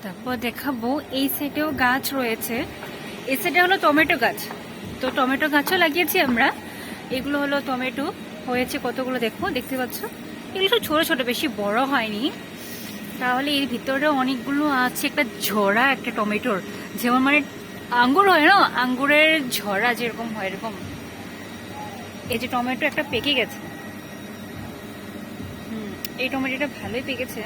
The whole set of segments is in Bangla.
তারপর দেখাবো এই সাইডেও গাছ রয়েছে। এই সাইডে হলো টমেটো গাছ, তো টমেটো গাছও লাগিয়েছি আমরা। এগুলো হলো টমেটো, হয়েছে কতগুলো দেখতে পাচ্ছ। এগুলো সব ছোট ছোট, বেশি বড় হয়নি। তাহলে এর ভিতরে অনেকগুলো আছে, একটা ঝরা একটা টমেটোর, যেমন মানে আঙ্গুর হয় না, আঙ্গুরের ঝরা যেরকম হয় এরকম। এই যে টমেটো একটা পেকে গেছে। এই টমেটোটা ভালোই পেকেছে,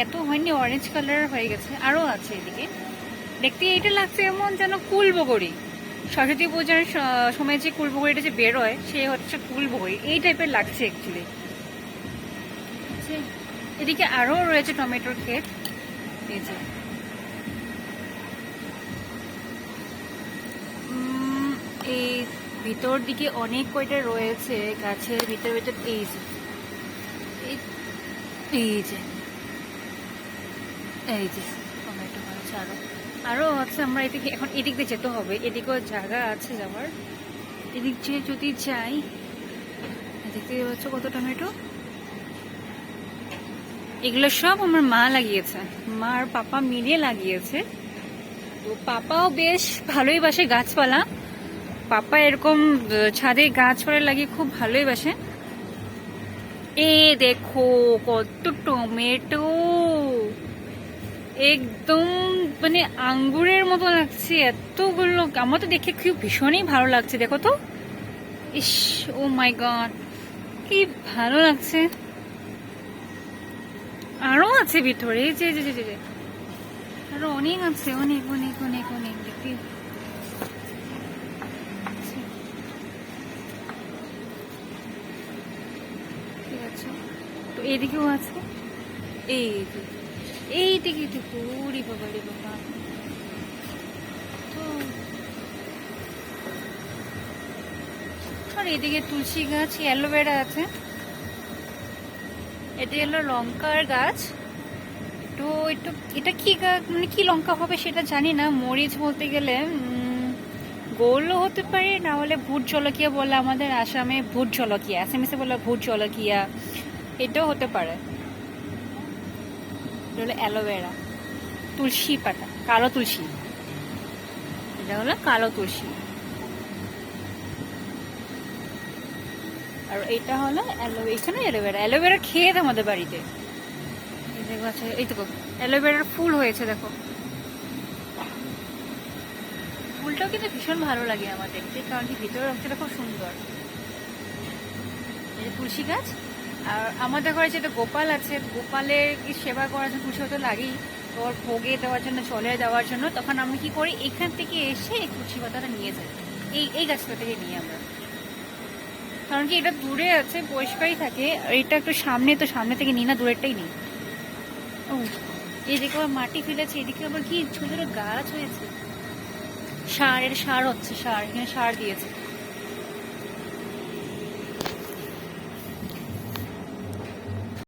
এত হয়নি, অরেঞ্জ কালার হয়ে গেছে। আরো আছে এদিকে, দেখতে এটা লাগছে এমন যেন কুলবগরি। সরস্বতী পূজার সময় যে কুলবগরিটা যে বেরোয় সে হচ্ছে কুলবগরি, এই টাইপের লাগছে অ্যাকচুয়ালি। এদিকে আরো রয়েছে টমেটোর ক্ষেত। এই যে এই ভিতর দিকে অনেক কয়টা রয়েছে গাছের ভিতর ভিতর। এই যে এই যে এই যে টমেটো গাছ আরো আরো আছে। আমরা এদিকে এখন এদিক দিয়ে যেতে হবে, এদিকেও জায়গা আছে যাওয়ার। এদিক দিয়ে যদি যাই, দেখতে পাচ্ছ কত টমেটো। এগুলো সব আমার মা লাগিয়েছে, মা আর পাপা মিলিয়ে লাগিয়েছে। তো পাপাও বেশ ভালোই বাসে গাছপালা। পাপা এরকম ছাদে গাছপালা লাগিয়ে খুব ভালোই বাসে। এ দেখো কত টমেটো, একদম মানে আঙ্গুরের মতো লাগছে এতগুলো। আমার তো দেখে খুব ভীষণই ভালো লাগছে, দেখো তো। ইস, ও মাই গড, কি ভালো লাগছে। আরো আছে ভিতরে, যে যে যে যে আরো অনেক আছে, অনেক অনেক অনেক অনেক দেখতে। ঠিক আছে, তো এইদিকেও আছে। এই যে এইদিকে দেখো, রে বাবা রে বাবা। তো আর এদিকে তুলসী গাছ, অ্যালোভেরা আছে। এটা হলো লঙ্কার গাছ। তো একটু এটা কি গাছ, মানে কি লঙ্কা হবে সেটা জানি না। মরিচ বলতে গেলে গোলও হতে পারে, না হলে ভুট জলকিয়া বলে আমাদের আসামে, ভুট জলকিয়া, আসামিসে বলে ভুট জলকিয়া, এটাও হতে পারে। এটা হলো অ্যালোভেরা, তুলসী পাতা, কালো তুলসী। এটা হলো কালো তুলসী। আর এটা হলো এখানে অ্যালোভেরা। অ্যালোভেরা খেয়ে আমাদের বাড়িতে এই দেখো আছে। এই দেখো অ্যালোভেরার ফুল হয়েছে, দেখো ফুলটাও কিন্তু ভীষণ ভালো লাগে আমার দেখতে, কারণ কি ভিতরের অংশটা খুব সুন্দর। এই তুলসী গাছ। আর আমাদের ঘরে যেটা গোপাল আছে, গোপালের কি সেবা করার জন্য তুলসী পাতা লাগেই। তো ওর ভোগে দেওয়ার জন্য, চলে দেওয়ার জন্য, তখন আমরা কি করি, এখান থেকে এসে এই তুলসী পাতাটা নিয়ে যাই, এই গাছটা থেকে নিয়ে আমরা। কারণ কি এটা দূরে আছে, পরিষ্কারই থাকে। আর এটা একটু সামনে, তো সামনে থেকে নিই না, দূরেরটাই নিই। ও, এদিকে আবার মাটি ফেলেছে, এদিকে আবার কি ছোট ছোট গাছ হয়েছে। সার, এর সার হচ্ছে, সার, এখানে সার দিয়েছে।